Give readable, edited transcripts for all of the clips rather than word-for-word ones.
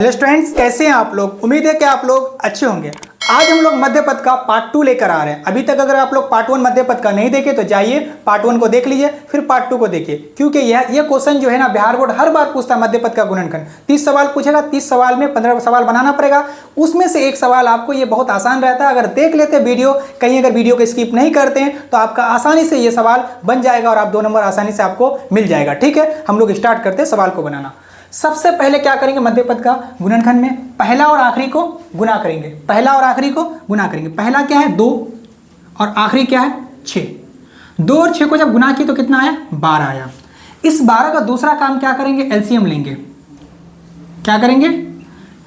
Hello students, कैसे हैं आप लोग। उम्मीद है कि आप लोग अच्छे होंगे। आज हम लोग मध्य पद का पार्ट 2 लेकर आ रहे हैं। अभी तक अगर आप लोग पार्ट 1 मध्य पद का नहीं देखे तो जाइए पार्ट 1 को देख लीजिए, फिर पार्ट 2 को देखिए, क्योंकि ये क्वेश्चन जो है ना बिहार बोर्ड हर बार पूछता है। मध्य पद का गुणनखंड 30 सवाल पूछेगा, 30 सवाल में 15 सवाल बनाना पड़ेगा। उसमें से एक सवाल आपको ये बहुत आसान रहता है। अगर देख लेते वीडियो, कहीं अगर वीडियो को स्किप नहीं करते हैं तो आपका आसानी से ये सवाल बन जाएगा और आप 2 नंबर आसानी से आपको मिल जाएगा। ठीक है, हम लोग स्टार्ट करते हैं सवाल को बनाना। सबसे पहले क्या करेंगे, मध्य पद का गुणनखंड में पहला और आखिरी को गुना करेंगे। पहला और आखिरी को गुना करेंगे। पहला क्या है 2 और आखिरी क्या है 6। 2 और 6 को जब गुना किया तो कितना आया 12 आया। इस 12 का दूसरा काम क्या करेंगे, एलसीएम लेंगे। क्या करेंगे,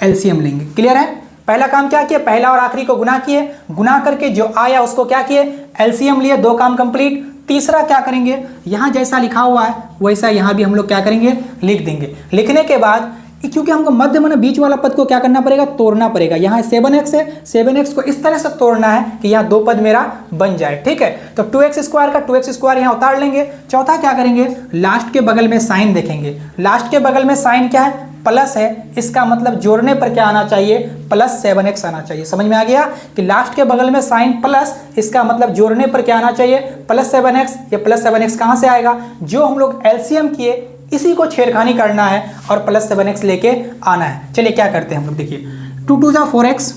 एलसीएम लेंगे। क्लियर है। पहला काम क्या किया, पहला और आखिरी को गुना किए, गुना करके जो आया उसको क्या किए, एलसीएम लिए। 2 काम कंप्लीट। तीसरा क्या करेंगे, यहां जैसा लिखा हुआ है वैसा यहां भी हम लोग क्या करेंगे, लिख देंगे। लिखने के बाद क्योंकि हमको मध्य माने बीच वाला पद को क्या करना पड़ेगा, तोड़ना पड़ेगा। यहाँ 7x है, 7x को इस तरह से तोड़ना है कि यहाँ 2 पद मेरा बन जाए। ठीक है, तो 2x² का 2x² यहाँ उतार लेंगे। चौथा क्या करेंगे, लास्ट के बगल में साइन देखेंगे। लास्ट के बगल में साइन क्या है, प्लस है। इसका मतलब जोड़ने पर क्या आना चाहिए, प्लस 7x आना चाहिए। समझ में आ गया कि लास्ट के बगल में साइन प्लस, इसका मतलब जोड़ने पर क्या आना चाहिए, प्लस 7x। ये प्लस 7x कहाँ से आएगा, जो हम लोग एलसीएम किए इसी को छेड़खानी करना है और प्लस 7x लेके आना है। चलिए क्या करते हैं हम लोग, देखिए 2 2 जा 4x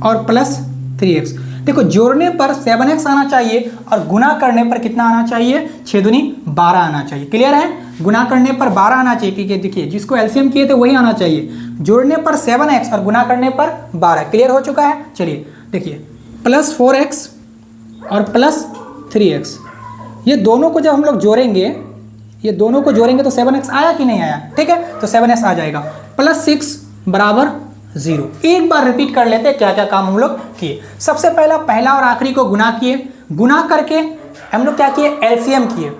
और प्लस 3x। देखो जोड़ने पर 7x आना चाहिए और गुना करने पर कितना आना चाहिए, 6 दूनी 12 आना चाहिए। क्लियर है, गुना करने पर 12 आना चाहिए, क्योंकि देखिए जिसको एलसीएम किए थे वही आना चाहिए। जोड़ने पर 7x और गुना करने पर 12। क्लियर हो चुका है। चलिए देखिए प्लस 4x और प्लस 3x, ये दोनों को जब हम लोग जोड़ेंगे, ये दोनों को जोड़ेंगे तो 7x आया कि नहीं आया। ठीक है, तो 7x आ जाएगा। प्लस 6 बराबर 0। एक बार रिपीट कर लेते हैं क्या क्या काम हम लोग किए। सबसे पहला और आखिरी को गुना किए, गुना करके हम लोग क्या किए, एलसीएम किए।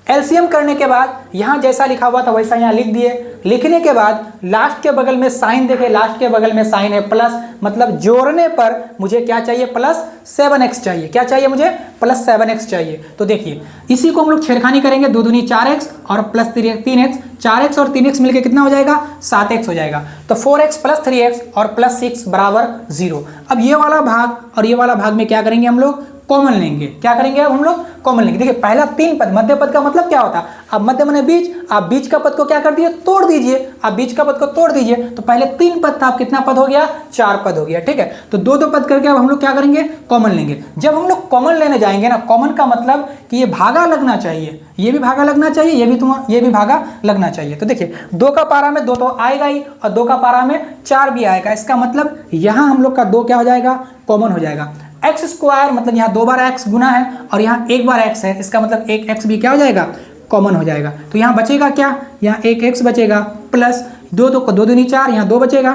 एलसीएम करने के बाद यहाँ जैसा लिखा हुआ था वैसा यहाँ लिख दिए। लिखने के बाद लास्ट के बगल में साइन देखे, लास्ट के बगल में साइन है प्लस, मतलब जोड़ने पर मुझे क्या चाहिए, प्लस 7x चाहिए। क्या चाहिए मुझे, प्लस 7x चाहिए। तो देखिए इसी को हम लोग छेड़खानी करेंगे। 2 दूनी 4x और प्लस 3x। 4x और 3x मिलकर कितना हो जाएगा, 7x हो जाएगा। तो 4x प्लस 3x और प्लस 6 बराबर 0। अब ये वाला भाग और ये वाला भाग में क्या करेंगे, हम लोग कॉमन लेंगे। क्या करेंगे, अब हम लोग कॉमन लेंगे। देखिए पहला 3 पद, मध्य पद का मतलब क्या होता है, अब मध्य माने बीच, आप बीच का पद को क्या कर दिए, तोड़ दीजिए। आप बीच का पद को तोड़ दीजिए तो पहले 3 पद था, अब कितना पद हो गया, 4 पद हो गया। ठीक है, तो 2 पद करके अब हम लोग क्या करेंगे, कॉमन लेंगे। जब हम लोग कॉमन लेने जाएंगे ना, कॉमन का मतलब कि ये भागा लगना चाहिए, ये भी भागा लगना चाहिए, ये भी भागा लगना चाहिए। तो देखिए 2 का पारा में 2 तो आएगा ही और 2 का पारा में 4 भी आएगा। इसका मतलब यहाँ हम लोग का 2 क्या हो जाएगा, कॉमन हो जाएगा। x² मतलब यहाँ 2 बार x गुना है और यहाँ 1 बार x है। इसका मतलब एक x भी क्या हो जाएगा, कॉमन हो जाएगा। तो यहाँ बचेगा क्या, यहाँ एक x बचेगा प्लस 2 2 दूनी 4, यहाँ 2 बचेगा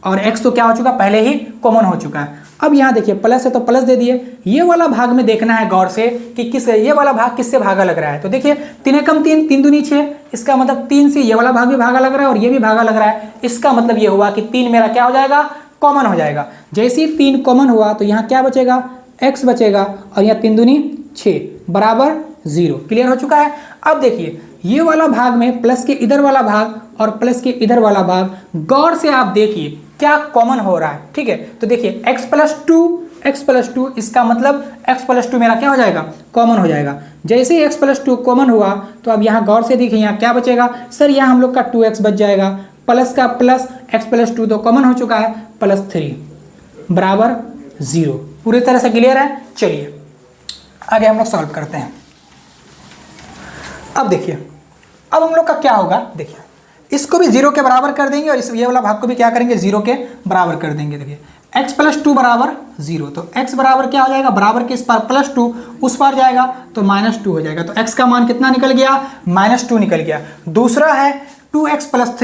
और x तो क्या हो चुका, पहले ही कॉमन हो चुका है। अब यहाँ देखिए प्लस है तो प्लस दे दिए। ये वाला भाग में देखना है गौर से कि किस, ये वाला भाग किससे भागा लग रहा है। तो देखिए 3 एकम 3, 3 दूनी 6। इसका मतलब 3 से ये वाला भाग भी भागा लग रहा है और ये भी भागा लग रहा है। इसका मतलब ये हुआ कि 3 मेरा क्या हो जाएगा, कॉमन हो जाएगा। जैसे ही 3 कॉमन हुआ तो यहाँ क्या बचेगा, x बचेगा और यहाँ 3 दूनी 6 बराबर 0। क्लियर हो चुका है। अब देखिए ये वाला भाग में प्लस के इधर वाला भाग और प्लस के इधर वाला भाग, गौर से आप देखिए क्या कॉमन हो रहा है। ठीक है, तो देखिए x प्लस 2, इसका मतलब x प्लस 2 मेरा क्या हो जाएगा, कॉमन हो जाएगा। जैसे ही x प्लस 2 कॉमन हुआ तो अब यहाँ गौर से देखिए यहाँ क्या बचेगा, सर यहाँ हम लोग का 2x बच जाएगा। प्लस का प्लस, x प्लस 2 तो कॉमन हो चुका है, प्लस 3 बराबर 0। पूरी तरह से क्लियर है। चलिए आगे हम लोग सॉल्व करते हैं। अब देखिए अब हम लोग का क्या होगा, देखिए इसको भी 0 के बराबर कर देंगे और इस ये वाला भाग को भी क्या करेंगे, 0 के बराबर कर देंगे। देखिए x प्लस 2 बराबर 0, तो x बराबर क्या हो जाएगा, बराबर के इस पार प्लस 2 उस पार जाएगा तो -2 हो जाएगा। तो x का मान कितना निकल गया, -2 निकल गया। दूसरा है 2x प्लस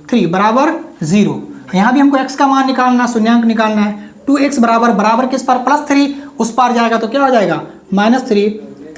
3 बराबर 0। यहाँ भी हमको x का मान निकालना, शून्यांक निकालना है। 2x बराबर के इस पार प्लस 3 उस पार जाएगा तो क्या हो जाएगा, -3।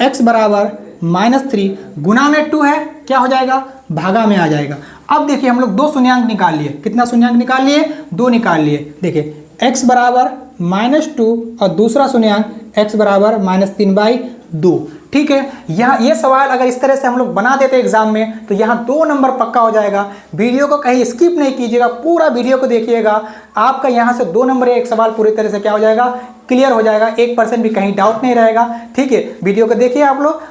x बराबर -3 गुना में 2 है, क्या हो जाएगा, भागा में आ जाएगा। अब देखिए हम लोग 2 शून्यांक निकाल लिए। कितना शून्यांक निकाल लिए, 2 निकाल लिए। देखिए x बराबर -2 और दूसरा शून्यांक x बराबर -3/2। ठीक है। यहाँ ये सवाल अगर इस तरह से हम लोग बना देते एग्जाम में तो यहाँ 2 नंबर पक्का हो जाएगा। वीडियो को कहीं स्किप नहीं कीजिएगा, पूरा वीडियो को देखिएगा, आपका यहाँ से 2 नंबर एक सवाल पूरी तरह से क्या हो जाएगा, क्लियर हो जाएगा, 1% भी कहीं डाउट नहीं रहेगा। ठीक है, वीडियो को देखिए आप लोग,